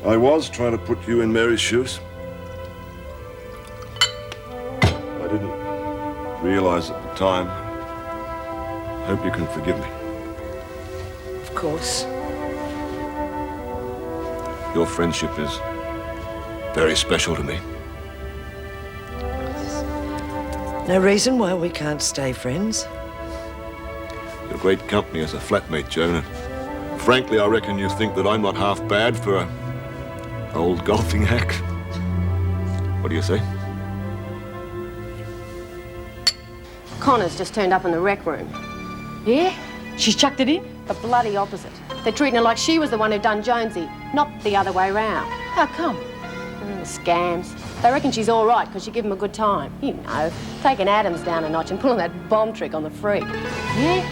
I was trying to put you in Mary's shoes. I didn't realize at the time. Hope you can forgive me. Of course. Your friendship is very special to me. No reason why we can't stay friends. You're great company as a flatmate, Joan. And frankly, I reckon you think that I'm not half bad for an old golfing hack. What do you say? Connor's just turned up in the rec room. Yeah? She's chucked it in? The bloody opposite. They're treating her like she was the one who done Jonesy, not the other way round. How come? Scams. They reckon she's all right because she give them a good time. You know, taking Adams down a notch and pulling that bomb trick on the freak. Yeah?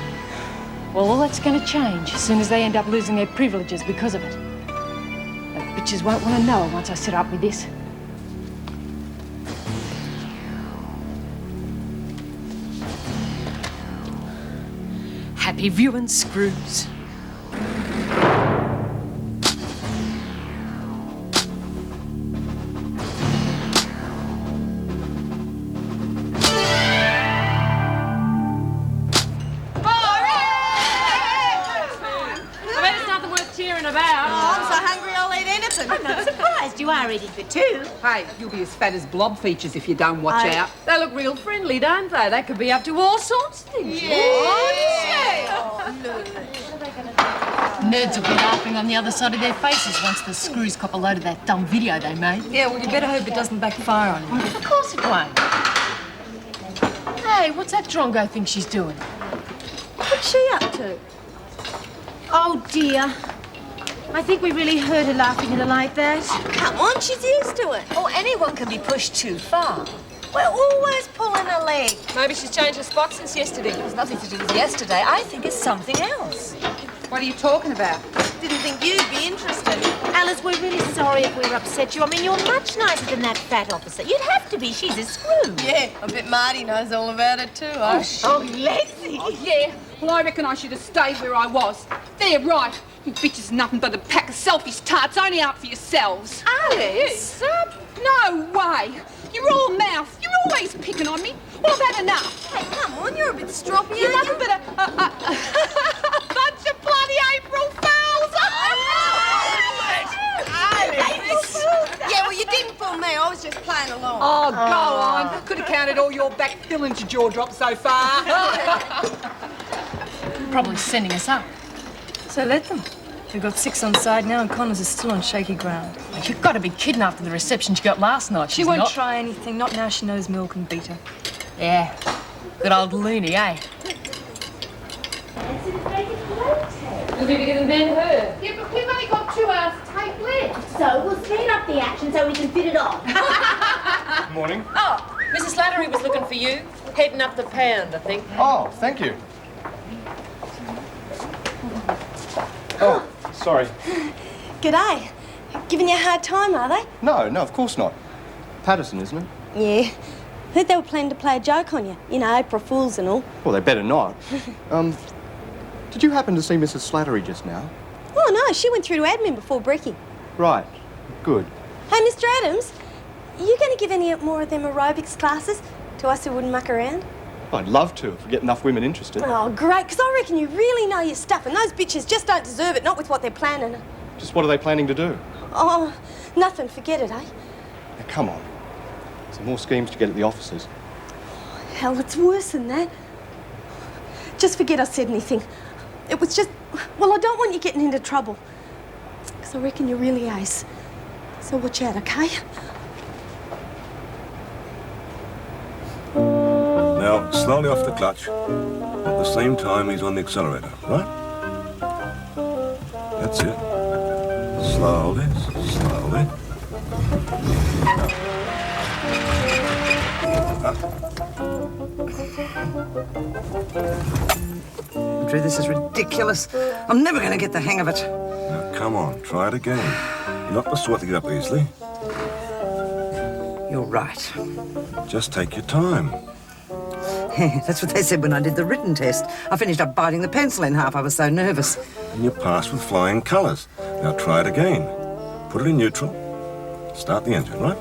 Well, all that's going to change as soon as they end up losing their privileges because of it. Those bitches won't want to know once I set up with this. Happy viewing, Screws. You are eating for two. Hey, you'll be as fat as blob features if you don't watch out. They look real friendly, don't they? They could be up to all sorts of things. Yeah. Nerds will be laughing on the other side of their faces once the Screws cop a load of that dumb video they made. Yeah, well, you better hope it doesn't backfire on you. Of course it won't. Hey, what's that Drongo think she's doing? What's she up to? Oh, dear. I think we really hurt her laughing at her like that. Come on, she's used to it. Oh, anyone can be pushed too far. We're always pulling her leg. Maybe she's changed her spot since yesterday. It has nothing to do with yesterday. I think it's something else. What are you talking about? Didn't think you'd be interested. Alice, we're really sorry if we've upset you. I mean, you're much nicer than that fat officer. You'd have to be. She's a screw. Yeah, I bet Marty knows all about it too, Lexi. Oh, yeah. Well, I reckon I should have stayed where I was. They're right. You bitches nothing but a pack of selfish tarts, only out for yourselves. Alice? No way. You're all mouth. You're always picking on me. Well, I've had enough. Hey, come on, you're a bit stroppy, You're aren't nothing you? but a bunch of bloody April Fools. Yeah, well, you didn't fool me. I was just playing along. Oh, go on. Could have counted all your back fillings to jaw drop so far. Probably sending us up. So let them. We've got 6 on side now and Connors is still on shaky ground. You've got to be kidding after the reception she got last night. She won't try anything, not now she knows Mill can beat her. Yeah. Good old loony, eh? You'll be bigger than Ben-Hur. Yeah, but we've only got 2 hours to tape left. So we'll speed up the action so we can fit it on. Morning. Oh, Mrs. Slattery was looking for you. Heading up the pound, I think. Oh, thank you. Oh, sorry. G'day. Giving you a hard time, are they? No, of course not. Patterson, isn't it? Yeah. Heard they were planning to play a joke on you. You know, April Fools and all. Well, they better not. Did you happen to see Mrs. Slattery just now? Oh, no, she went through to admin before Bricky. Right. Good. Hey, Mr. Adams, are you going to give any more of them aerobics classes to us who wouldn't muck around? I'd love to if we get enough women interested. Oh, great, because I reckon you really know your stuff, and those bitches just don't deserve it, not with what they're planning. Just what are they planning to do? Oh, nothing, forget it, eh? Now, come on. Some more schemes to get at the officers. Hell, it's worse than that. Just forget I said anything. It was just, well, I don't want you getting into trouble. Because I reckon you're really ace. So watch out, okay? Now, slowly off the clutch. At the same time, he's on the accelerator, right? That's it. Slowly, slowly. Andrew, this is ridiculous. I'm never going to get the hang of it. Now, come on, try it again. You're not the sort to get up easily. You're right. Just take your time. That's what they said when I did the written test. I finished up biting the pencil in half. I was so nervous. And you passed with flying colours. Now try it again. Put it in neutral. Start the engine, right?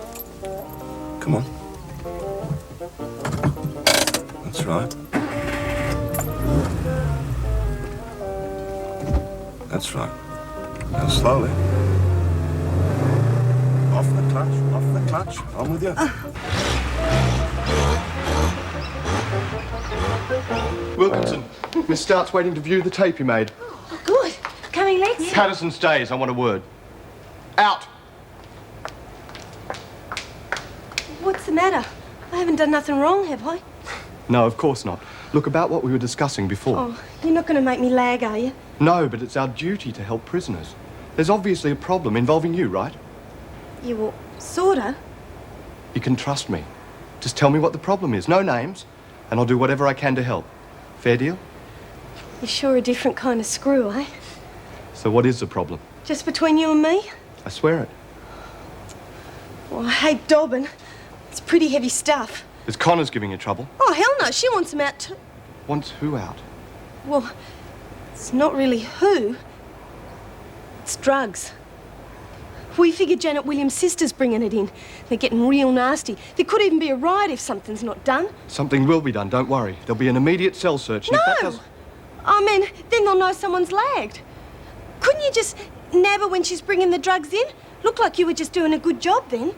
Come on. That's right. That's right. Now slowly. Off the clutch, off the clutch. I'm with you. Wilkinson, Miss Stout's waiting to view the tape you made. Oh, good. Coming, Lex? Patterson stays. I want a word. Out! What's the matter? I haven't done nothing wrong, have I? No, of course not. Look, about what we were discussing before. Oh, you're not going to make me lag, are you? No, but it's our duty to help prisoners. There's obviously a problem involving you, right? You will, sorta. You can trust me. Just tell me what the problem is. No names, and I'll do whatever I can to help. Fair deal? You're sure a different kind of screw, eh? So what is the problem? Just between you and me? I swear it. Well, I hate Dobbin. It's pretty heavy stuff. Is Connor's giving you trouble? Oh, hell no. She wants him out too. Wants who out? Well, it's not really who. It's drugs. We figured Janet Williams' sister's bringing it in. They're getting real nasty. There could even be a riot if something's not done. Something will be done, don't worry. There'll be an immediate cell search. And if that No! does... I mean, then they'll know someone's lagged. Couldn't you just nab her when she's bringing the drugs in? Looked like you were just doing a good job then.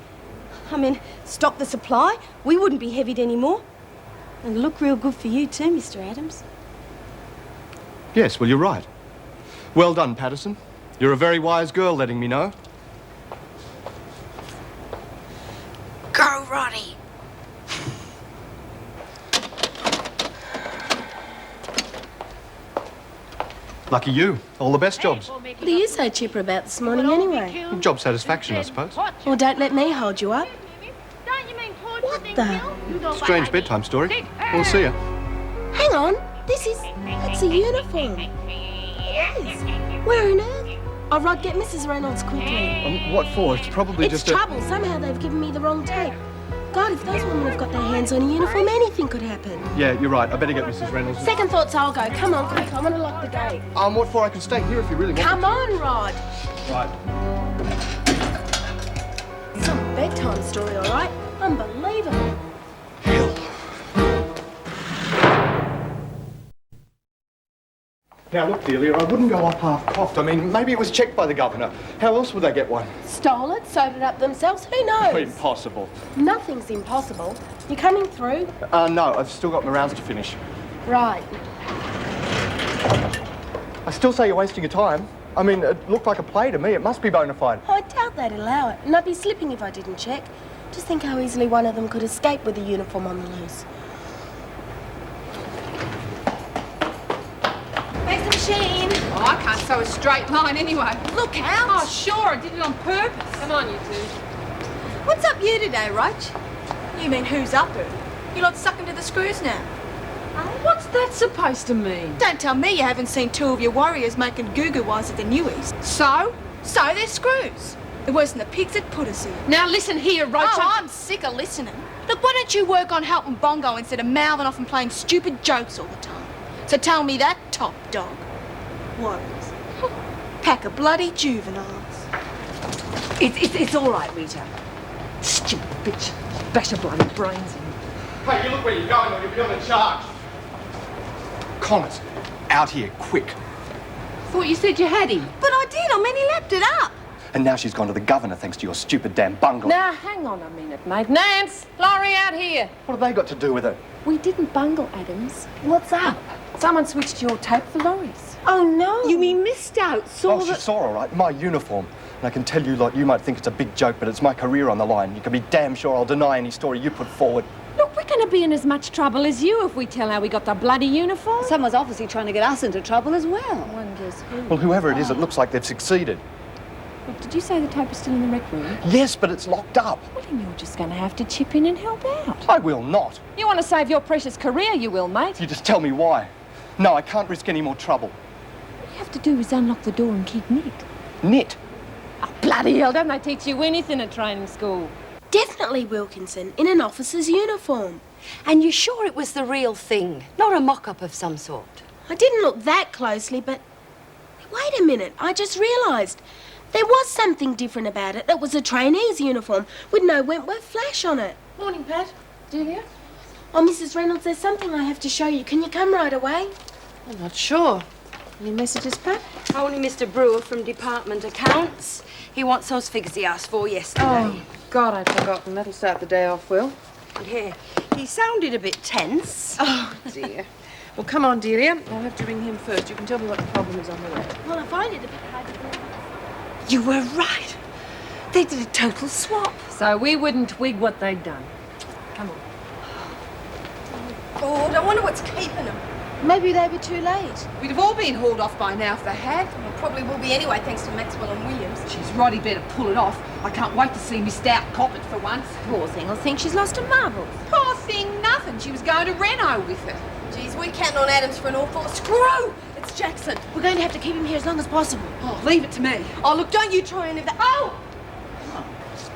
I mean, stop the supply. We wouldn't be heavied anymore. And look real good for you too, Mr. Adams. Yes, well, you're right. Well done, Patterson. You're a very wise girl, letting me know. Go, Roddy. Lucky you. All the best jobs. What are you so chipper about this morning anyway? Job satisfaction, I suppose. Well, don't let me hold you up. What the? Strange bedtime story. We'll see you. Hang on. It's a uniform. Yes. Where on earth? Oh, Rod, get Mrs. Reynolds quickly. What for? It's probably It's just trouble. Somehow they've given me the wrong tape. God, if those women have got their hands on a uniform, anything could happen. Yeah, you're right. I better get Mrs. Reynolds. Second thoughts, I'll go. Come on, quick. I'm going to lock the gate. What for? I can stay here if you really want Come me on, Rod. to. Right. Some bedtime story, all right? Unbelievable. Now, look, Delia, I wouldn't go up half-cocked. I mean, maybe it was checked by the governor. How else would they get one? Stole it, sewed it up themselves. Who knows? Impossible. Nothing's impossible. You coming through? No, I've still got my rounds to finish. Right. I still say you're wasting your time. I mean, it looked like a play to me. It must be bona fide. Oh, I doubt they'd allow it. And I'd be slipping if I didn't check. Just think how easily one of them could escape with a uniform on the loose. Where's the machine? Oh, I can't sew a straight line anyway. Look out! Oh, sure, I did it on purpose. Come on, you two. What's up you today, Roach? You mean who's up her? You lot sucking to the screws now. What's that supposed to mean? Don't tell me you haven't seen two of your warriors making goo-goo wise at the Newies. So? So they're screws. They're worse than the pigs that put us here. Now listen here, Roach. Oh, I'm sick of listening. Look, why don't you work on helping Bongo instead of mouthing off and playing stupid jokes all the time? So tell me that, top dog. Warriors. Pack of bloody juveniles. It's all right, Rita. Stupid bitch. Bash her bloody brains in. Hey, you look where you're going or you'll be on a charge. Connors, out here, quick. Thought you said you had him. But I did. I mean, he lapped it up. And now she's gone to the governor thanks to your stupid damn bungle. Now, hang on a minute, mate. Nance, Laurie out here. What have they got to do with it? We didn't bungle, Adams. What's up? Someone switched your tape for Laurie's. Oh, no. You mean missed out, saw She saw all right, my uniform. And I can tell you, like, you might think it's a big joke, but it's my career on the line. You can be damn sure I'll deny any story you put forward. Look, we're going to be in as much trouble as you if we tell how we got the bloody uniform. Someone's obviously trying to get us into trouble as well. Wonders who. Well, whoever it is, it looks like they've succeeded. Look, did you say the tape was still in the rec room? Yes, but it's locked up. Well, then you're just going to have to chip in and help out. I will not. You want to save your precious career, you will, mate. You just tell me why. No, I can't risk any more trouble. All you have to do is unlock the door and keep Nick. Knit. Oh, bloody hell, don't they teach you anything at training school? Definitely Wilkinson, in an officer's uniform. And you're sure it was the real thing, not a mock-up of some sort? I didn't look that closely, but... Wait a minute, I just realised. There was something different about it. It was a trainee's uniform with no Wentworth flash on it. Morning, Pat. Delia? Oh, Mrs. Reynolds, there's something I have to show you. Can you come right away? I'm not sure. Any messages, Pat? Only Mr. Brewer from Department Accounts. He wants those figures he asked for yesterday. Oh, God, I'd forgotten. That'll start the day off well. Yeah, he sounded a bit tense. Oh, dear. Well, come on, Delia. I'll have to ring him first. You can tell me what the problem is on the way. Well, I find it a bit hard to believe. You were right. They did a total swap. So we wouldn't twig what they'd done. Come on. God, I wonder what's keeping them. Maybe they were too late. We'd have all been hauled off by now if they had. Well, probably will be anyway, thanks to Maxwell and Williams. She's Roddy better pull it off. I can't wait to see Miss Stout cop it for once. Poor thing, I'll think she's lost her marbles. Poor thing, nothing. She was going to Reno with it. Geez, we count on Adams for an awful screw. It's Jackson. We're going to have to keep him here as long as possible. Oh, leave it to me. Oh, look, don't you try any of that. Oh!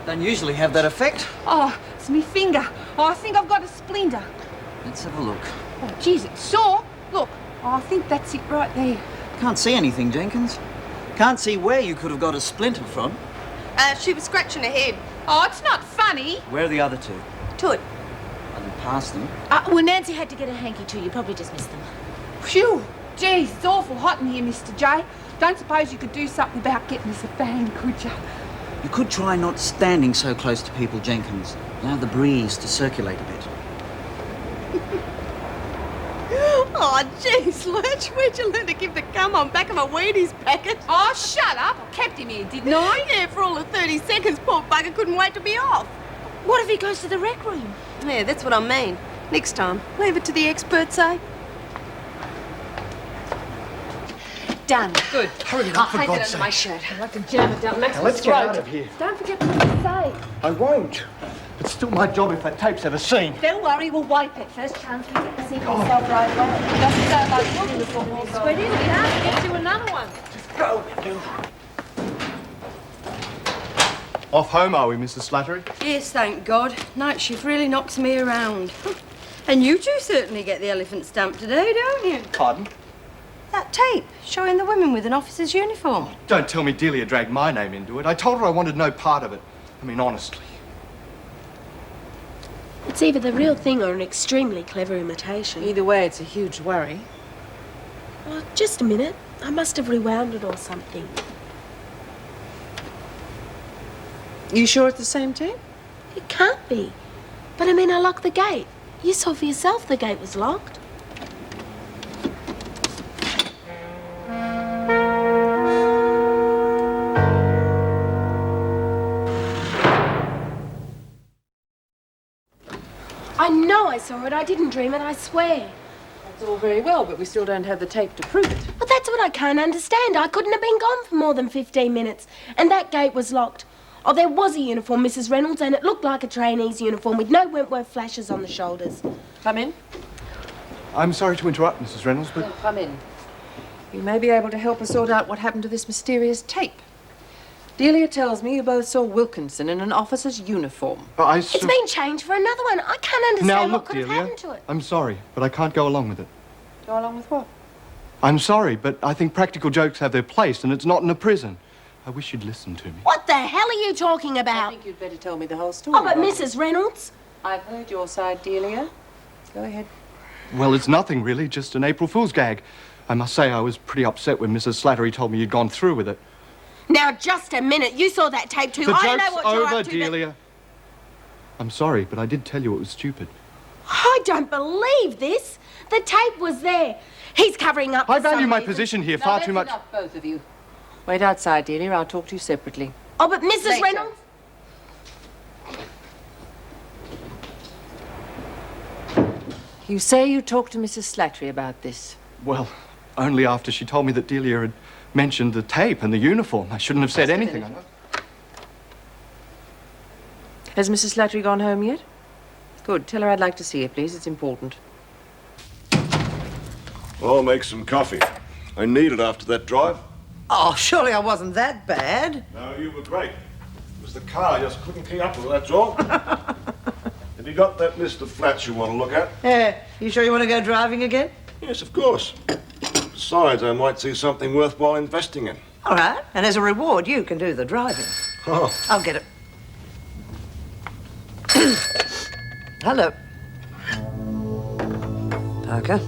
Don't usually have that effect. Oh, it's me finger. Oh, I think I've got a splinter. Let's have a look. Oh, geez, it's sore. Look. Oh, I think that's it right there. Can't see anything, Jenkins. Can't see where you could have got a splinter from. She was scratching her head. Oh, it's not funny. Where are the other two? Toot. I didn't pass them. Well, Nancy had to get a hanky too. You probably just missed them. Phew. Geez, it's awful hot in here, Mr. J. Don't suppose you could do something about getting us a fan, could you? You could try not standing so close to people, Jenkins. Allow the breeze to circulate a bit. Oh, jeez, Lurch, where'd you learn to give the gum on back of a Wheaties packet? Oh, shut up. I kept him here, didn't I? Yeah, for all of 30 seconds, poor bugger couldn't wait to be off. What if he goes to the rec room? Yeah, that's what I mean. Next time, leave it to the experts, eh? Done. Good. Hurry it up, for I'll hide God's it sake. under my shirt. I'd like to jam it down Now, Maxwell's let's get throat. out of here. Don't forget what you say. I won't. It's still my job if that tape's ever seen. Don't worry, we'll wipe it. First chance we get to see yourself right away. Doesn't sound like your uniform all sweaty. We have to get you another one. Go. Off home, are we, Mrs. Slattery? Yes, thank God. Night shift really knocks me around. And you two certainly get the elephant stamp today, don't you? Pardon? That tape showing the women with an officer's uniform. Don't tell me Delia dragged my name into it. I told her I wanted no part of it. I mean, honestly. It's either the real thing or an extremely clever imitation. Either way, it's a huge worry. Well, just a minute. I must have rewound it or something. You sure it's the same tape? It can't be. But I mean, I locked the gate. You saw for yourself the gate was locked. I know I saw it. I didn't dream it, I swear. That's all very well, but we still don't have the tape to prove it. But that's what I can't understand. I couldn't have been gone for more than 15 minutes. And that gate was locked. Oh, there was a uniform, Mrs. Reynolds, and it looked like a trainee's uniform with no Wentworth flashes on the shoulders. Come in. I'm sorry to interrupt, Mrs. Reynolds, but... Well, come in. You may be able to help us sort out what happened to this mysterious tape. Delia tells me you both saw Wilkinson in an officer's uniform. It's been changed for another one. I can't understand Now, what look, could have Delia, happened to it. I'm sorry, but I can't go along with it. Go along with what? I'm sorry, but I think practical jokes have their place, and it's not in a prison. I wish you'd listen to me. What the hell are you talking I about? think you'd better tell me the whole story. Oh, but Robert. Mrs. Reynolds? I've heard your side, Delia. Go ahead. Well, it's nothing, really, just an April Fool's gag. I must say I was pretty upset when Mrs. Slattery told me you'd gone through with it. Now, just a minute. You saw that tape too. The I know joke's what you're over, up to, but- Delia. I'm sorry, but I did tell you it was stupid. I don't believe this. The tape was there. He's covering up I for some value my reason. position here Now, far that's too much. enough, both of you. Wait outside, Delia. I'll talk to you separately. Oh, but Mrs. Later. Reynolds? You say you talked to Mrs. Slattery about this. Well, only after she told me that Delia had mentioned the tape and the uniform. I shouldn't have said anything. Has Mrs. Slattery gone home yet? Good. Tell her I'd like to see her, please. It's important. I'll make some coffee. I need it after that drive. Oh, surely I wasn't that bad. No, you were great. It was the car I just couldn't keep up with, that's all. Have you got that list of flats you want to look at? Yeah, you sure you want to go driving again? Yes, of course. Besides, I might see something worthwhile investing in. All right, and as a reward, you can do the driving. Oh. I'll get it. Hello. Parker?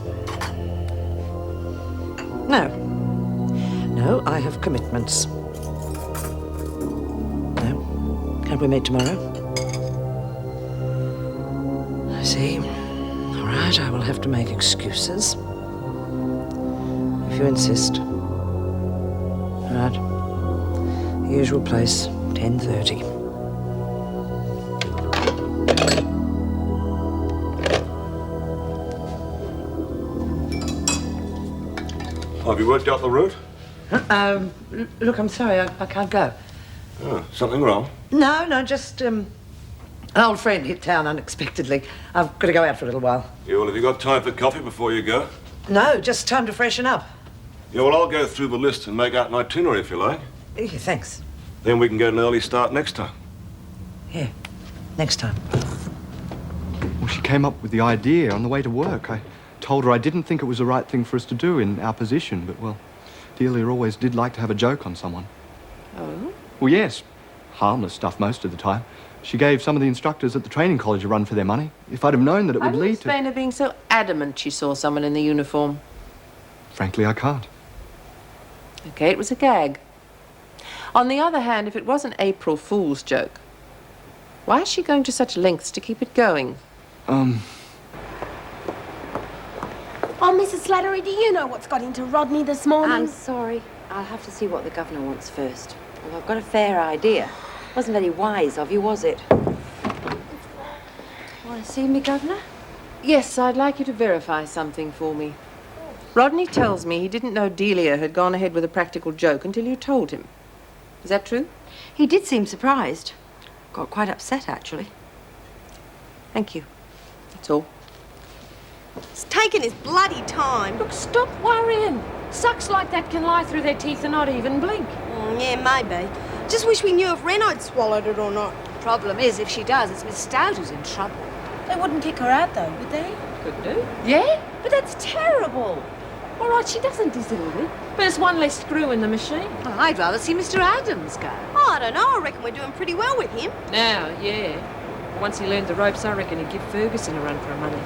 No. No, I have commitments. No. Can't we meet tomorrow? I see. All right, I will have to make excuses. If you insist. All right. The usual place, 10:30. Have you worked out the route? Look, I'm sorry, I can't go. Oh, something wrong? No, just, an old friend hit town unexpectedly. I've got to go out for a little while. Yeah, well, have you got time for coffee before you go? No, just time to freshen up. Yeah, well, I'll go through the list and make out an itinerary if you like. Yeah, thanks. Then we can get an early start next time. Yeah, next time. Well, she came up with the idea on the way to work. I told her I didn't think it was the right thing for us to do in our position, but, well, Delia always did like to have a joke on someone. Oh? Well, yes. Harmless stuff most of the time. She gave some of the instructors at the training college a run for their money. If I'd have known that it would lead to... Explain her being so adamant she saw someone in the uniform. Frankly, I can't. Okay, it was a gag. On the other hand, if it was an April Fool's joke, why is she going to such lengths to keep it going? Oh, Mrs. Slattery, do you know what's got into Rodney this morning? I'm sorry. I'll have to see what the governor wants first. Well, I've got a fair idea. Wasn't very wise of you, was it? Want to see me, Governor? Yes, I'd like you to verify something for me. Rodney tells me he didn't know Delia had gone ahead with a practical joke until you told him. Is that true? He did seem surprised. Got quite upset, actually. Thank you. That's all. It's taken his bloody time. Look, stop worrying. Sucks like that can lie through their teeth and not even blink. Yeah, maybe. Just wish we knew if Renaud swallowed it or not. Problem is, if she does, it's Miss Stout who's in trouble. They wouldn't kick her out, though, would they? Could do. Yeah? But that's terrible. All right, she doesn't deserve it. But it's one less screw in the machine. Well, I'd rather see Mr. Adams go. Oh, I don't know. I reckon we're doing pretty well with him. Now, yeah. Once he learned the ropes, I reckon he'd give Ferguson a run for her money.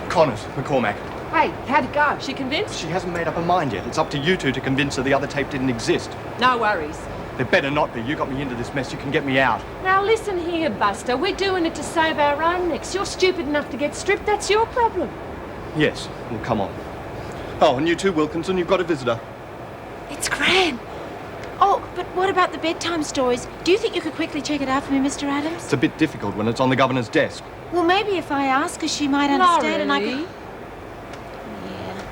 Connors, McCormack. Hey, how'd it go? She convinced? She hasn't made up her mind yet. It's up to you two to convince her the other tape didn't exist. No worries. There better not be. You got me into this mess. You can get me out. Now listen here, Buster. We're doing it to save our own necks. You're stupid enough to get stripped. That's your problem. Yes. Well, come on. Oh, and you too, Wilkinson. You've got a visitor. It's Gran. Oh, but what about the bedtime stories? Do you think you could quickly check it out for me, Mr. Adams? It's a bit difficult when it's on the governor's desk. Well, maybe if I ask her, she might understand and I really. could... Yeah.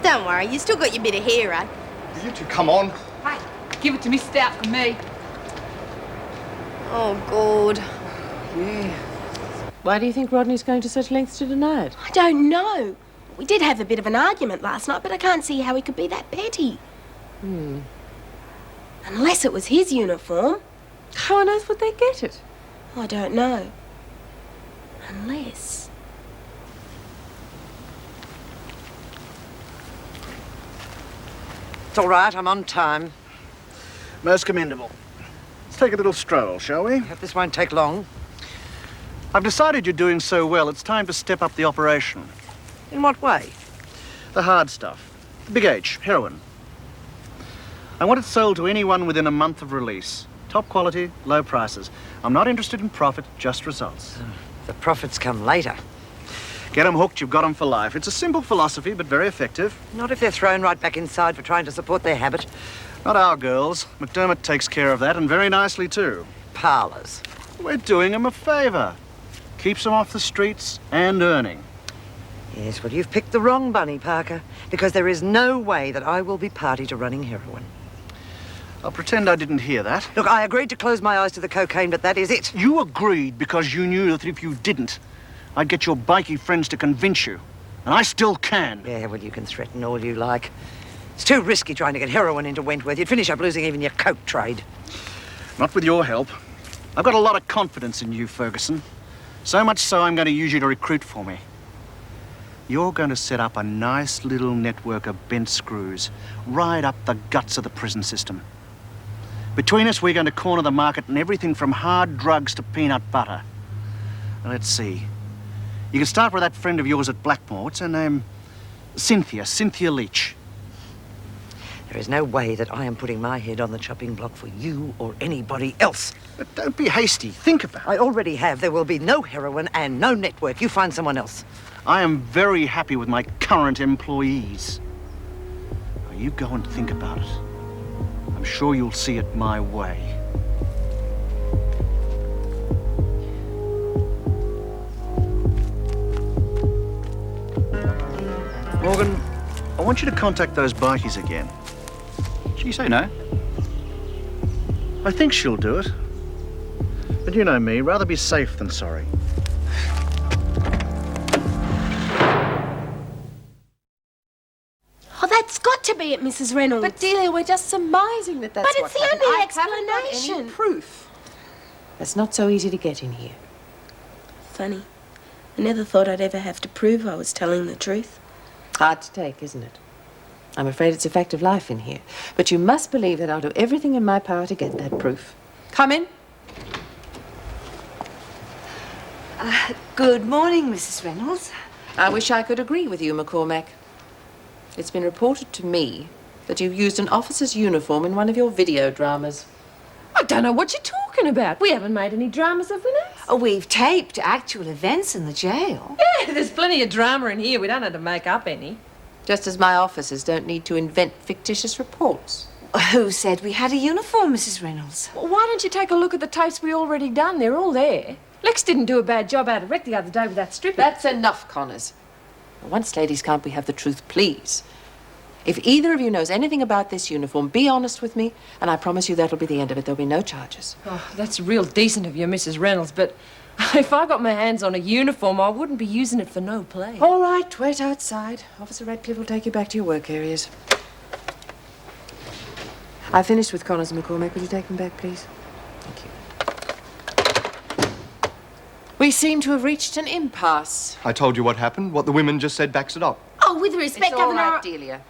Don't worry, you still got your bit of hero. You two, come on. Hey, give it to Miss Stout for me. Oh, God. Yeah. Why do you think Rodney's going to such lengths to deny it? I don't know. We did have a bit of an argument last night, but I can't see how he could be that petty. Unless it was his uniform. How on earth would they get it? I don't know. Unless... It's all right, I'm on time. Most commendable. Let's take a little stroll, shall we? Hope this won't take long. I've decided you're doing so well, it's time to step up the operation. In what way? The hard stuff. The big H, heroin. I want it sold to anyone within a month of release. Top quality, low prices. I'm not interested in profit, just results. The profits come later. Get 'em hooked, you've got 'em for life. It's a simple philosophy, but very effective. Not if they're thrown right back inside for trying to support their habit. Not our girls. McDermott takes care of that, and very nicely, too. Parlours. We're doing 'em a favour. Keeps 'em off the streets and earning. Yes, well, you've picked the wrong bunny, Parker, because there is no way that I will be party to running heroin. I'll pretend I didn't hear that. Look, I agreed to close my eyes to the cocaine, but that is it. You agreed because you knew that if you didn't, I'd get your bikey friends to convince you. And I still can. Yeah, well, you can threaten all you like. It's too risky trying to get heroin into Wentworth. You'd finish up losing even your coke trade. Not with your help. I've got a lot of confidence in you, Ferguson. So much so I'm going to use you to recruit for me. You're going to set up a nice little network of bent screws right up the guts of the prison system. Between us, we're going to corner the market in everything from hard drugs to peanut butter. Now, let's see. You can start with that friend of yours at Blackmore. What's her name? Cynthia Leach. There is no way that I am putting my head on the chopping block for you or anybody else. But don't be hasty. Think about it. I already have. There will be no heroin and no network. You find someone else. I am very happy with my current employees. Now, you go and think about it. I'm sure you'll see it my way. Morgan, I want you to contact those bikies again. She say no? I think she'll do it. But you know me, rather be safe than sorry. Oh, that's got to be it, Mrs. Reynolds. But Delia, we're just surmising that that's But what it's the happened. only I haven't got explanation. any proof. That's not so easy to get in here. Funny. I never thought I'd ever have to prove I was telling the truth. Hard to take, isn't it? I'm afraid it's a fact of life in here. But you must believe that I'll do everything in my power to get that proof. Come in. Good morning, Mrs. Reynolds. I wish I could agree with you, McCormack. It's been reported to me that you've used an officer's uniform in one of your video dramas. I don't know what you're talking about. We haven't made any dramas, have we, Nance? Oh, we've taped actual events in the jail. Yeah, there's plenty of drama in here. We don't have to make up any. Just as my officers don't need to invent fictitious reports. Who said we had a uniform, Mrs. Reynolds? Well, why don't you take a look at the tapes we already done? They're all there. Lex didn't do a bad job out of Rick the other day with that stripping. That's enough, Connors. Once, ladies, can't we have the truth, please? If either of you knows anything about this uniform, be honest with me, and I promise you that'll be the end of it. There'll be no charges. Oh, that's real decent of you, Mrs. Reynolds, but if I got my hands on a uniform, I wouldn't be using it for no play. All right, wait outside. Officer Radcliffe will take you back to your work areas. I finished with Connors and McCormack. Would you take them back, please? Thank you. We seem to have reached an impasse. I told you what happened. What the women just said backs it up. Oh, with respect, It's all Governor... right, Delia.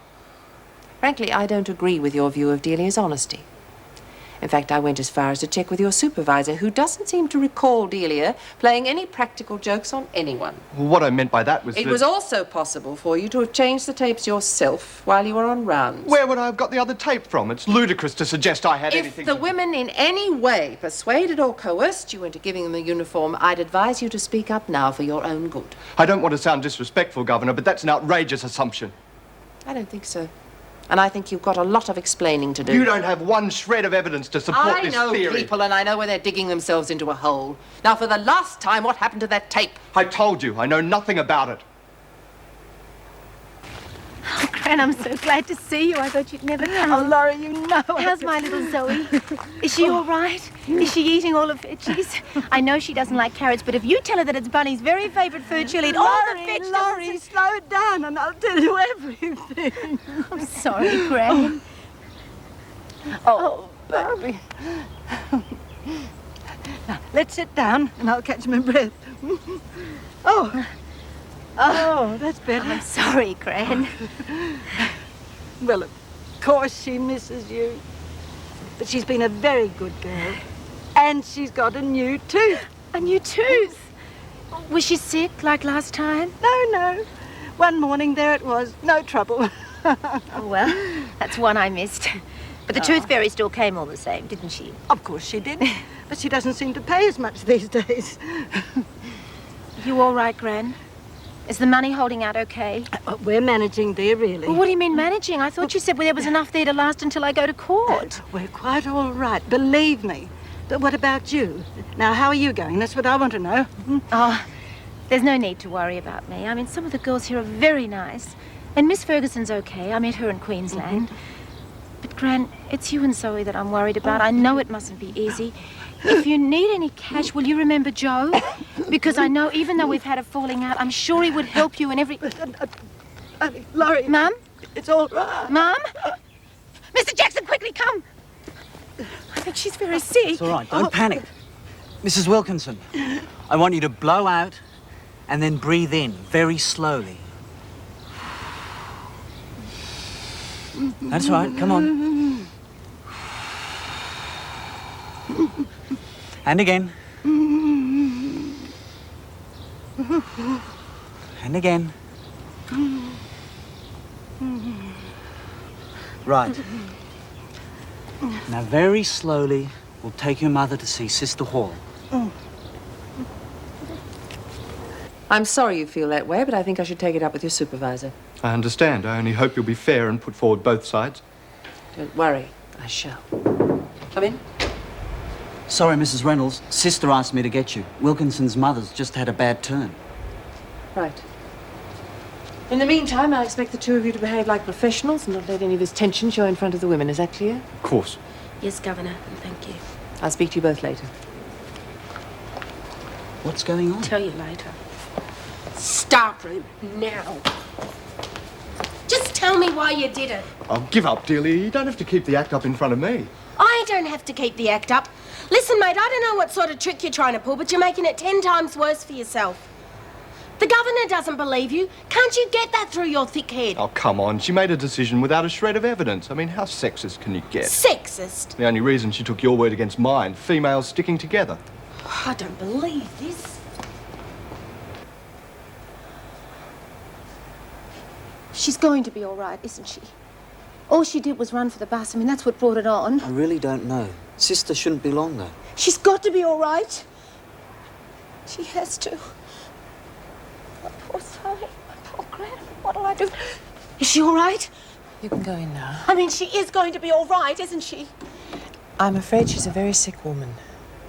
Frankly, I don't agree with your view of Delia's honesty. In fact, I went as far as to check with your supervisor, who doesn't seem to recall Delia playing any practical jokes on anyone. Well, what I meant by that was It that... was also possible for you to have changed the tapes yourself while you were on rounds. Where would I have got the other tape from? It's ludicrous to suggest I had If anything... the women in any way persuaded or coerced you into giving them a uniform, I'd advise you to speak up now for your own good. I don't want to sound disrespectful, Governor, but that's an outrageous assumption. I don't think so. And I think you've got a lot of explaining to do. You don't have one shred of evidence to support this theory. I know people, and I know where they're digging themselves into a hole. Now, for the last time, what happened to that tape? I told you, I know nothing about it. Oh, Gran, I'm so glad to see you. I thought you'd never come. Oh, Laurie, you know. How's my little Zoe? Is she all right? Is she eating all of veggies? I know she doesn't like carrots, but if you tell her that it's Bunny's very favourite food, she'll eat all the vegetables. Laurie, slow down and I'll tell you everything. I'm sorry, Gran. Oh, baby. Now, let's sit down and I'll catch my breath. Oh, that's better. I'm sorry, Gran. Well, of course she misses you. But she's been a very good girl. And she's got a new tooth. A new tooth? Was she sick like last time? No. One morning, there it was. No trouble. Oh, well, that's one I missed. But the tooth fairy still came all the same, didn't she? Of course she did. But she doesn't seem to pay as much these days. You all right, Gran? Is the money holding out okay? We're managing, dear, really. Well, what do you mean managing? I thought you said there was enough there to last until I go to court. We're quite all right, believe me. But what about you? Now, how are you going? That's what I want to know. Oh, there's no need to worry about me. I mean, some of the girls here are very nice. And Miss Ferguson's okay. I met her in Queensland. But, Gran, it's you and Zoe that I'm worried about. I know it mustn't be easy. If you need any cash, will you remember Joe? Because I know even though we've had a falling out, I'm sure he would help you in every... Laurie... Mum? It's all right. Mum? Mr. Jackson, quickly come! I think she's very sick. It's all right, don't panic. Mrs. Wilkinson, I want you to blow out and then breathe in very slowly. That's right, come on. And again. And again. Right. Now, very slowly, we'll take your mother to see Sister Hall. I'm sorry you feel that way, but I think I should take it up with your supervisor. I understand. I only hope you'll be fair and put forward both sides. Don't worry, I shall. Come in. Sorry, Mrs. Reynolds. Sister asked me to get you. Wilkinson's mother's just had a bad turn. Right. In the meantime, I expect the two of you to behave like professionals and not let any of this tension show in front of the women. Is that clear? Of course. Yes, Governor, and thank you. I'll speak to you both later. What's going on? Tell you later. Staffroom, now. Just tell me why you did it. Oh, give up, Delia. You don't have to keep the act up in front of me. I don't have to keep the act up. Listen, mate, I don't know what sort of trick you're trying to pull, but you're making it 10 times worse for yourself. The governor doesn't believe you. Can't you get that through your thick head? Oh, come on. She made a decision without a shred of evidence. I mean, how sexist can you get? Sexist? The only reason she took your word against mine, females sticking together. I don't believe this. She's going to be all right, isn't she? All she did was run for the bus. I mean, that's what brought it on. I really don't know. Sister shouldn't be long, though. She's got to be all right. She has to. My poor Sally, my poor Gran. What'll I do? Is she all right? You can go in now. I mean, she is going to be all right, isn't she? I'm afraid she's a very sick woman.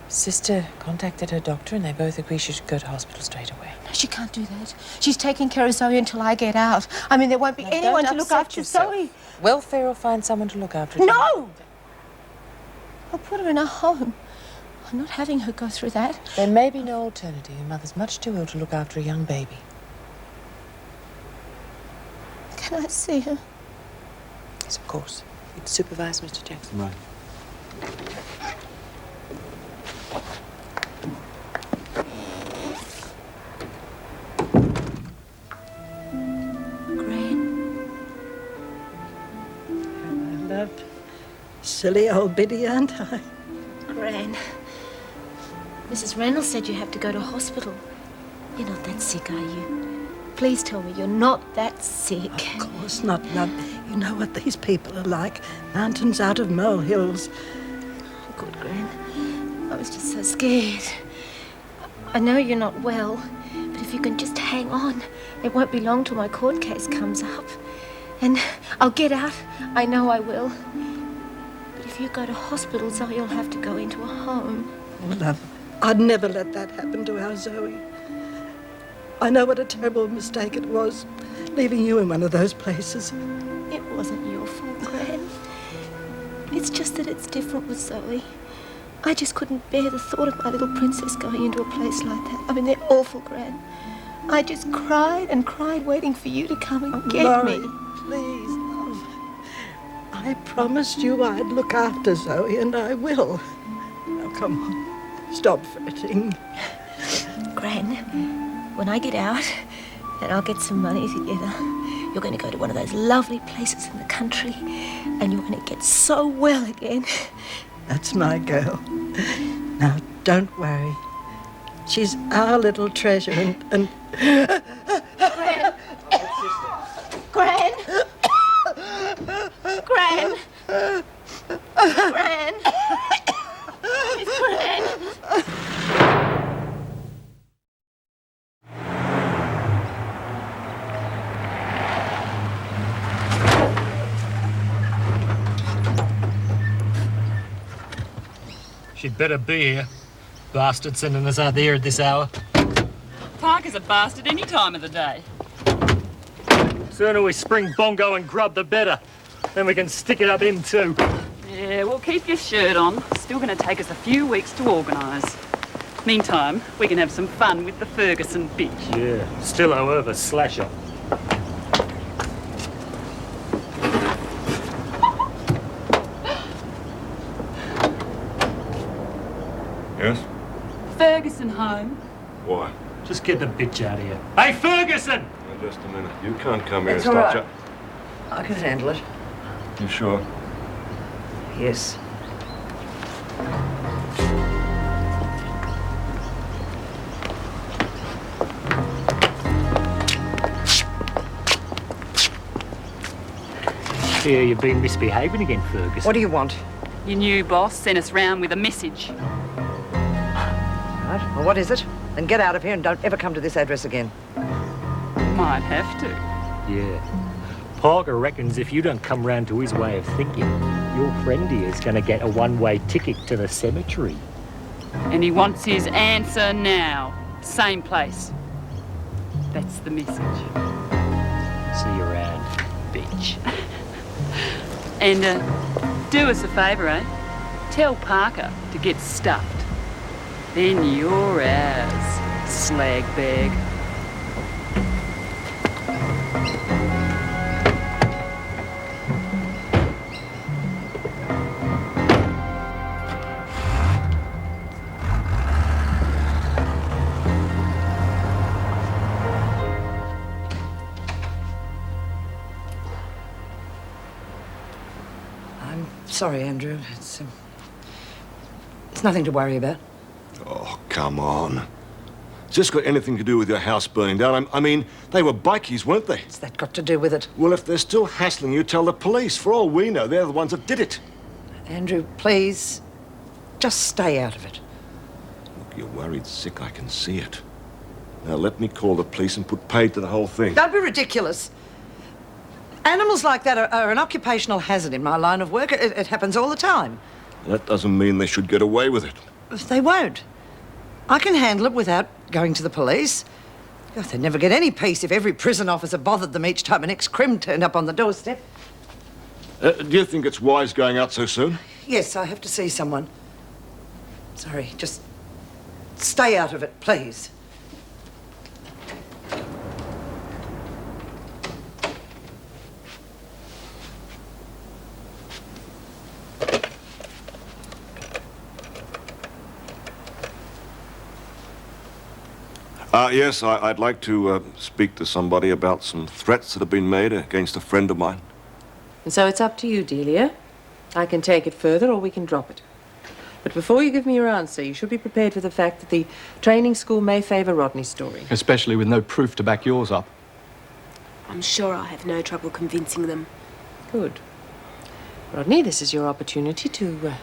Sister contacted her doctor and they both agree she should go to hospital straight away. No, she can't do that. She's taking care of Zoe until I get out. I mean, there won't be anyone to look after Zoe. Welfare will find someone to look after her. No! I'll put her in a home. I'm not having her go through that. There may be no alternative. Your mother's much too ill to look after a young baby. Can I see her? Yes, of course. You'd supervise Mr. Jackson. Right. Silly old biddy, aren't I? Gran, Mrs. Reynolds said you have to go to hospital. You're not that sick, are you? Please tell me you're not that sick. Of course not, love. You know what these people are like. Mountains out of molehills. Oh, good, Gran. I was just so scared. I know you're not well, but if you can just hang on, it won't be long till my court case comes up. And I'll get out. I know I will. If you go to hospital, Zoe will have to go into a home. Oh, love, I'd never let that happen to our Zoe. I know what a terrible mistake it was, leaving you in one of those places. It wasn't your fault, Gran. It's just that it's different with Zoe. I just couldn't bear the thought of my little princess going into a place like that. I mean, they're awful, Gran. I just cried and cried, waiting for you to come and get Laurie, me. Please, love. I promised you I'd look after Zoe, and I will. Now, come on. Stop fretting. Gran, when I get out and I'll get some money together, you're going to go to one of those lovely places in the country and you're going to get so well again. That's my girl. Now, don't worry. She's our little treasure and... Gran! Gran! Gran! Gran! It's Gran! She'd better be here. Bastard sending us out there at this hour. Parker's a bastard any time of the day. Sooner we spring Bongo and Grub, the better. Then we can stick it up him too. Yeah, well, keep your shirt on. Still going to take us a few weeks to organise. Meantime, we can have some fun with the Ferguson bitch. Yeah, still however slasher. Yes? Ferguson home. Why? Just get the bitch out of here. Hey, Ferguson! Now, just a minute. You can't come here and It's all start right. I can handle it. You sure? Yes. hear you've been misbehaving again, Fergus. What do you want? Your new boss sent us round with a message. Right, well, what is it? Then get out of here and don't ever come to this address again. Might have to. Yeah. Parker reckons if you don't come round to his way of thinking, your friend here is going to get a one-way ticket to the cemetery. And he wants his answer now. Same place. That's the message. See you around, bitch. And do us a favour, eh? Tell Parker to get stuffed. Then you're ours, slag bag. Sorry, Andrew. It's nothing to worry about. Oh, come on. Has this got anything to do with your house burning down? I mean, they were bikies, weren't they? What's that got to do with it? Well, if they're still hassling you, tell the police. For all we know, they're the ones that did it. Andrew, please, just stay out of it. Look, you're worried sick. I can see it. Now, let me call the police and put paid to the whole thing. Don't be ridiculous. Animals like that are an occupational hazard in my line of work. It happens all the time. That doesn't mean they should get away with it. They won't. I can handle it without going to the police. God, they'd never get any peace if every prison officer bothered them each time an ex-crim turned up on the doorstep. Do you think it's wise going out so soon? Yes, I have to see someone. Sorry, just stay out of it, please. Yes, I'd like to speak to somebody about some threats that have been made against a friend of mine. And so it's up to you, Delia. I can take it further or we can drop it. But before you give me your answer, you should be prepared for the fact that the training school may favour Rodney's story. Especially with no proof to back yours up. I'm sure I'll have no trouble convincing them. Good. Rodney, this is your opportunity to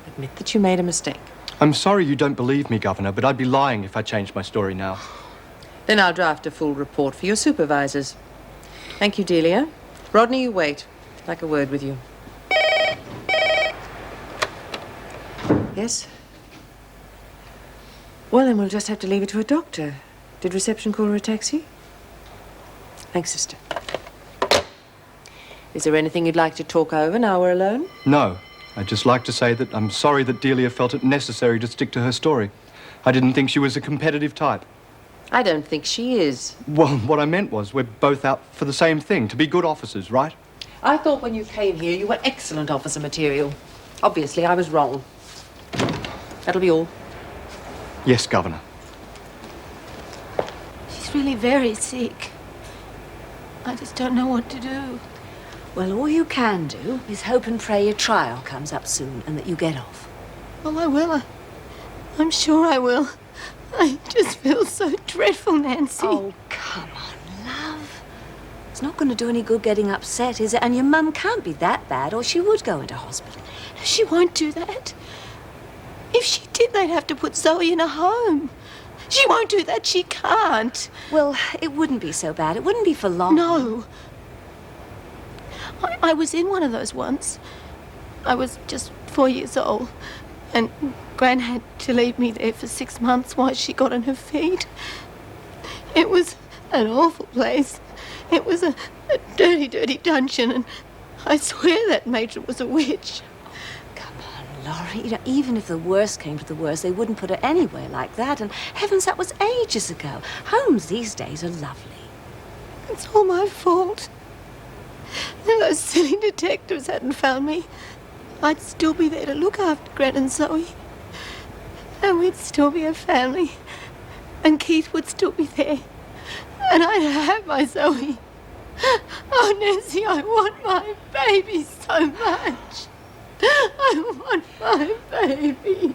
admit that you made a mistake. I'm sorry you don't believe me, Governor, but I'd be lying if I changed my story now. Then I'll draft a full report for your supervisors. Thank you, Delia. Rodney, you wait. I'd like a word with you. Yes? Well, then we'll just have to leave it to a doctor. Did reception call her a taxi? Thanks, sister. Is there anything you'd like to talk over now we're alone? No. I'd just like to say that I'm sorry that Delia felt it necessary to stick to her story. I didn't think she was a competitive type. I don't think she is. Well, what I meant was we're both out for the same thing, to be good officers, right? I thought when you came here you were excellent officer material. Obviously, I was wrong. That'll be all. Yes, Governor. She's really very sick. I just don't know what to do. Well, all you can do is hope and pray your trial comes up soon and that you get off. Well, I will. I'm sure I will. I just feel so dreadful, Nancy. Oh, come on, love. It's not going to do any good getting upset, is it? And your mum can't be that bad, or she would go into hospital. She won't do that. If she did, they'd have to put Zoe in a home. She won't do that. She can't. Well, it wouldn't be so bad. It wouldn't be for long. No. I was in one of those once. I was just 4 years old, and Gran had to leave me there for 6 months while she got on her feet. It was an awful place. It was a dirty, dirty dungeon, and I swear that matron was a witch. Come on, Laurie. You know, even if the worst came to the worst, they wouldn't put her anywhere like that. And heavens, that was ages ago. Homes these days are lovely. It's all my fault. If those silly detectives hadn't found me, I'd still be there to look after Gran and Zoe. And we'd still be a family. And Keith would still be there. And I'd have my Zoe. Oh, Nancy, I want my baby so much. I want my baby.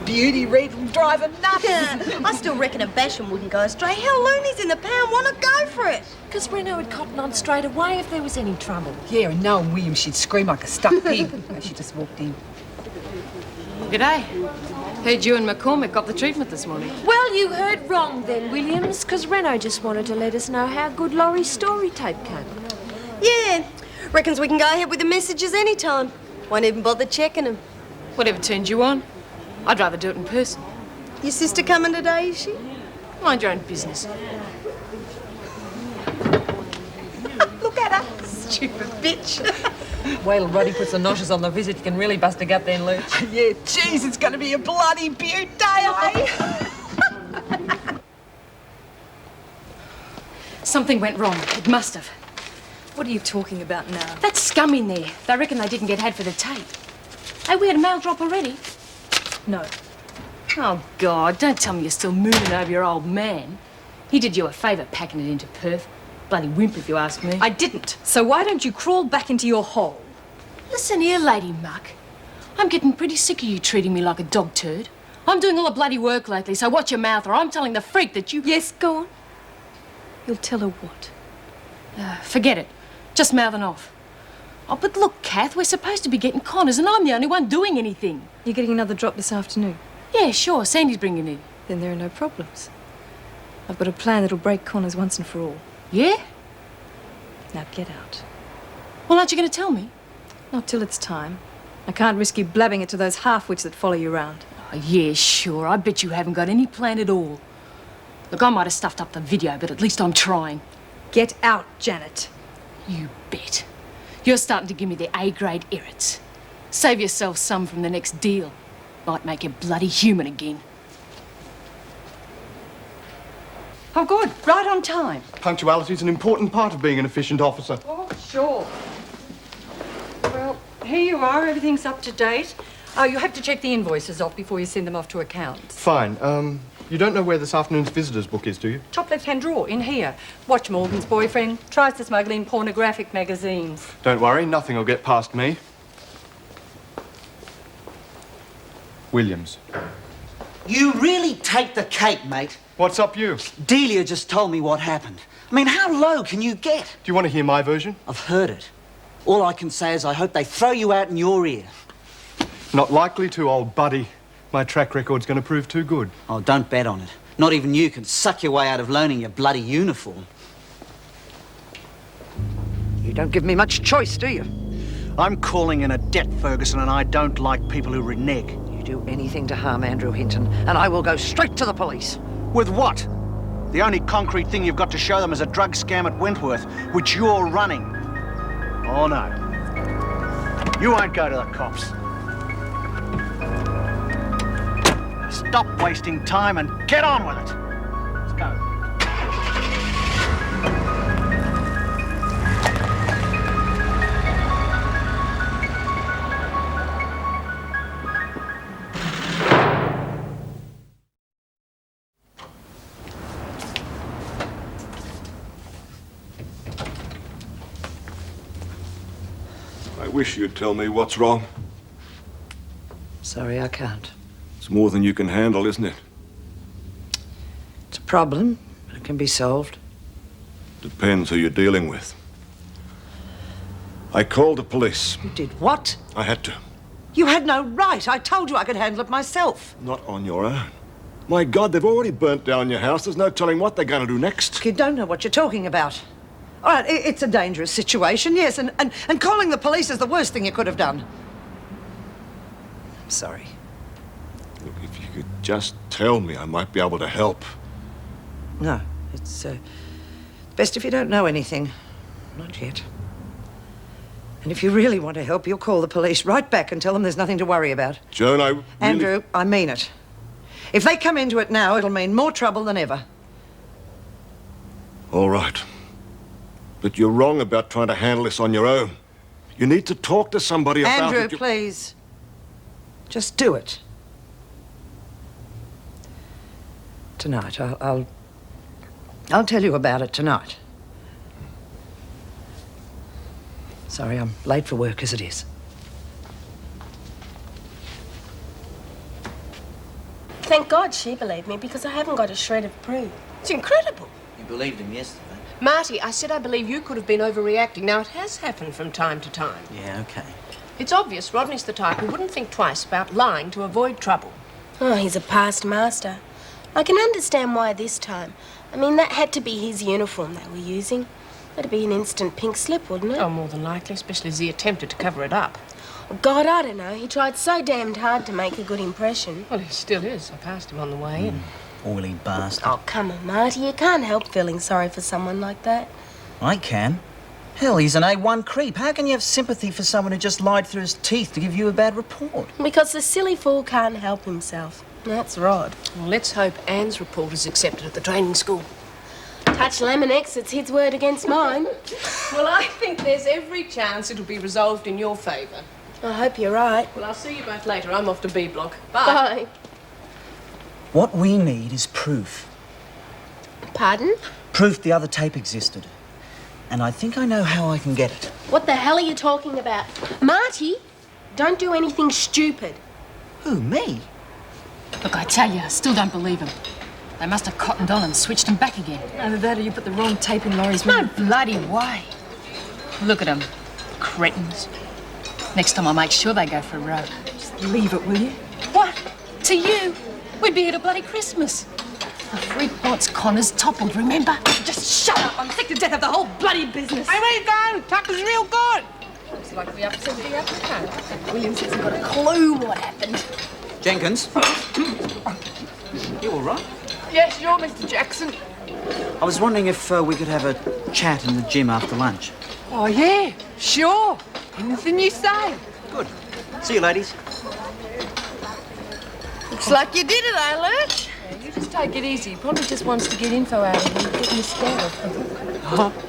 beauty, Reed will drive her nuts. I still reckon a basham wouldn't go astray. Hell, Looney's in the pound. Why not go for it? Because Reno would cotton on straight away if there was any trouble. Yeah, and knowing William, she'd scream like a stuck pig. She just walked in. G'day. Heard you and McCormick got the treatment this morning. Well, you heard wrong then, Williams, because Reno just wanted to let us know how good Laurie's story tape came. Yeah, reckons we can go ahead with the messages anytime. Won't even bother checking them. Whatever turned you on. I'd rather do it in person. Your sister coming today, is she? Mind your own business. Look at her. Stupid bitch. Wait till Roddy puts the notches on the visit. You can really bust a gut then, Luke. Yeah, geez, it's going to be a bloody beaut day, eh? Something went wrong. It must have. What are you talking about now? That scum in there. They reckon they didn't get had for the tape. Hey, we had a mail drop already. No. Oh, God, don't tell me you're still mooning over your old man. He did you a favour packing it into Perth. Bloody wimp, if you ask me. I didn't. So why don't you crawl back into your hole? Listen here, Lady Muck. I'm getting pretty sick of you treating me like a dog turd. I'm doing all the bloody work lately, so watch your mouth or I'm telling the freak that you... Yes, go on. You'll tell her what? Forget it. Just mouthing off. Oh, but look, Kath, we're supposed to be getting Connors and I'm the only one doing anything. You're getting another drop this afternoon? Yeah, sure. Sandy's bringing it in. Then there are no problems. I've got a plan that'll break Connors once and for all. Yeah? Now get out. Well, aren't you going to tell me? Not till it's time. I can't risk you blabbing it to those half-wits that follow you around. Oh, yeah, sure. I bet you haven't got any plan at all. Look, I might have stuffed up the video, but at least I'm trying. Get out, Janet. You bet. You're starting to give me the A-grade irrits. Save yourself some from the next deal. Might make you bloody human again. Oh, good. Right on time. Punctuality is an important part of being an efficient officer. Oh, sure. Well, here you are. Everything's up to date. Oh, you have to check the invoices off before you send them off to accounts. Fine. You don't know where this afternoon's visitors book is, do you? Top left-hand drawer, in here. Watch Morgan's boyfriend tries to smuggle in pornographic magazines. Don't worry, nothing will get past me. Williams. You really take the cake, mate. What's up, you? Delia just told me what happened. I mean, how low can you get? Do you want to hear my version? I've heard it. All I can say is I hope they throw you out in your ear. Not likely to, old buddy. My track record's going to prove too good. Oh, don't bet on it. Not even you can suck your way out of loaning your bloody uniform. You don't give me much choice, do you? I'm calling in a debt, Ferguson, and I don't like people who renege. You do anything to harm Andrew Hinton, and I will go straight to the police. With what? The only concrete thing you've got to show them is a drug scam at Wentworth, which you're running. Oh, no. You won't go to the cops. Stop wasting time and get on with it. Let's go. I wish you'd tell me what's wrong. Sorry, I can't. It's more than you can handle, isn't it? It's a problem, but it can be solved. Depends who you're dealing with. I called the police. You did what? I had to. You had no right. I told you I could handle it myself. Not on your own. My God, they've already burnt down your house. There's no telling what they're going to do next. You don't know what you're talking about. All right, it's a dangerous situation, yes, and calling the police is the worst thing you could have done. I'm sorry. Look, if you could just tell me, I might be able to help. No, it's best if you don't know anything. Not yet. And if you really want to help, you'll call the police right back and tell them there's nothing to worry about. Joan, I really... Andrew, I mean it. If they come into it now, it'll mean more trouble than ever. All right. But you're wrong about trying to handle this on your own. You need to talk to somebody about it. Andrew, please. Just do it. Tonight, I'll tell you about it tonight. Sorry, I'm late for work as it is. Thank God she believed me, because I haven't got a shred of proof. It's incredible. You believed him yesterday. Marty, I said I believe you could have been overreacting. Now, it has happened from time to time. Yeah, okay. It's obvious Rodney's the type who wouldn't think twice about lying to avoid trouble. Oh, he's a past master. I can understand why this time. I mean, that had to be his uniform they were using. That'd be an instant pink slip, wouldn't it? Oh, more than likely, especially as he attempted to cover it up. Well, God, I don't know. He tried so damned hard to make a good impression. Well, he still is. I passed him on the way in. Oily bastard. Oh, come on, Marty. You can't help feeling sorry for someone like that. I can. Hell, he's an A1 creep. How can you have sympathy for someone who just lied through his teeth to give you a bad report? Because the silly fool can't help himself. That's Rod. Well, let's hope Anne's report is accepted at the training school. Touch Lemonex, it's his word against mine. Well, I think there's every chance it'll be resolved in your favour. I hope you're right. Well, I'll see you both later. I'm off to B Block. Bye. Bye. What we need is proof. Pardon? Proof the other tape existed. And I think I know how I can get it. What the hell are you talking about? Marty, don't do anything stupid. Who, me? Look, I tell you, I still don't believe him. They must have cottoned on and switched him back again. Either that or you put the wrong tape in Laurie's mouth. No bloody way. Look at them. Cretins. Next time I'll make sure they go for a row. Just leave it, will you? What? To you? We'd be here till bloody Christmas. The freak wants Connors toppled, remember? Just shut up. I'm sick to death of the whole bloody business. Hey, where you going? Tucker's real good. Looks like we upset the apple cart. Williams hasn't got a clue what happened. Jenkins? You all right? Yes, you're Mr. Jackson. I was wondering if we could have a chat in the gym after lunch. Oh, yeah, sure. Anything you say. Good. See you, ladies. Looks like you did it, eh, Lurch? Yeah, you just take it easy. He probably just wants to get info out of you, get you scared.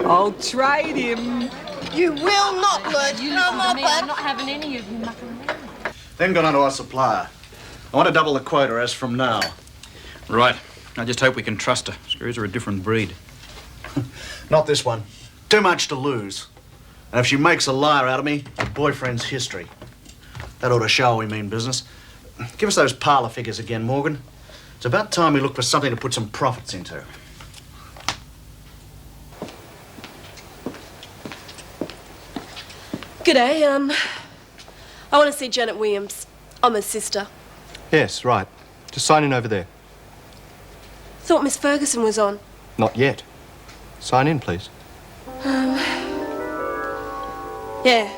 I'll trade him. You will not, Lurch. You No listen more, to me. bud. I'm not having any of you mucking around. Then got on to our supplier. I want to double the quota as from now. Right. I just hope we can trust her. Screws are a different breed. Not this one. Too much to lose. And if she makes a liar out of me, her boyfriend's history. That ought to show we mean business. Give us those parlour figures again, Morgan. It's about time we look for something to put some profits into. G'day, I want to see Janet Williams. I'm her sister. Yes, right. Just sign in over there. Thought Miss Ferguson was on. Not yet. Sign in, please. Yeah.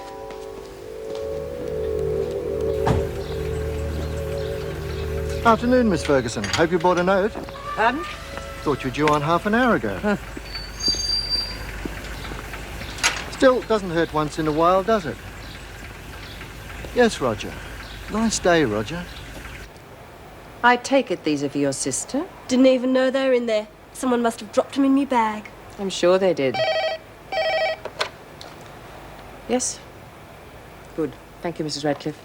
Afternoon, Miss Ferguson. Hope you brought a note. Pardon? Thought you were due on half an hour ago. Still, doesn't hurt once in a while, does it? Yes, Roger. Nice day, Roger. I take it these are for your sister? Didn't even know they were in there. Someone must have dropped them in my bag. I'm sure they did. Yes? Good. Thank you, Mrs. Radcliffe.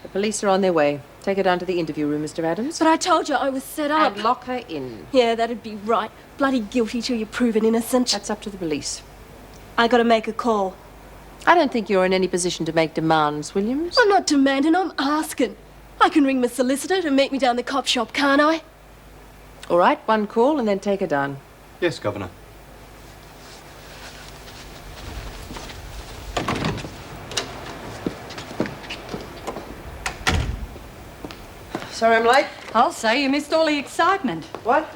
The police are on their way. Take her down to the interview room, Mr. Adams. But I told you I was set up. And lock her in. Yeah, that'd be right. Bloody guilty till you're proven innocent. That's up to the police. I gotta make a call. I don't think you're in any position to make demands, Williams. I'm not demanding, I'm asking. I can ring my solicitor to meet me down the cop shop, can't I? All right, one call and then take her down. Yes, Governor. Sorry I'm late. I'll say you missed all the excitement. What?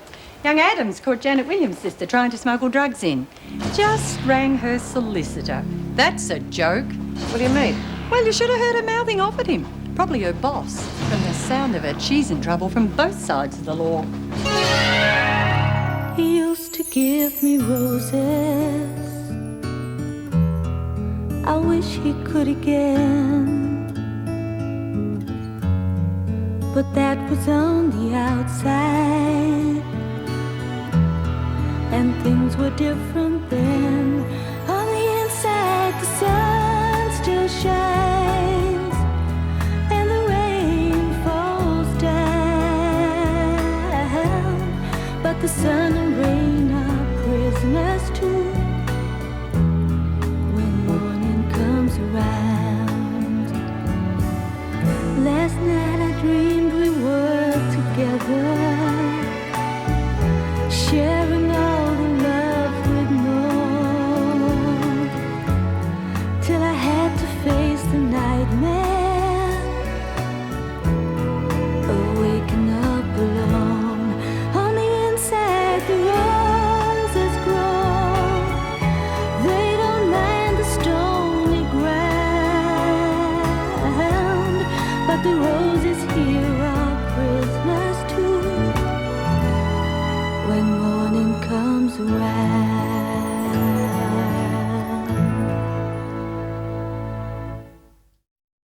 Young Adams caught Janet Williams' sister trying to smuggle drugs in. Just rang her solicitor. That's a joke. What do you mean? Well, you should have heard her mouthing off at him. Probably her boss. From the sound of it, she's in trouble from both sides of the law. He used to give me roses. I wish he could again. But that was on the outside, and things were different then. On the inside, the sun still shines, and the rain falls down. But the sun and rain are prisoners too when morning comes around. Last night I dreamed we were together. together.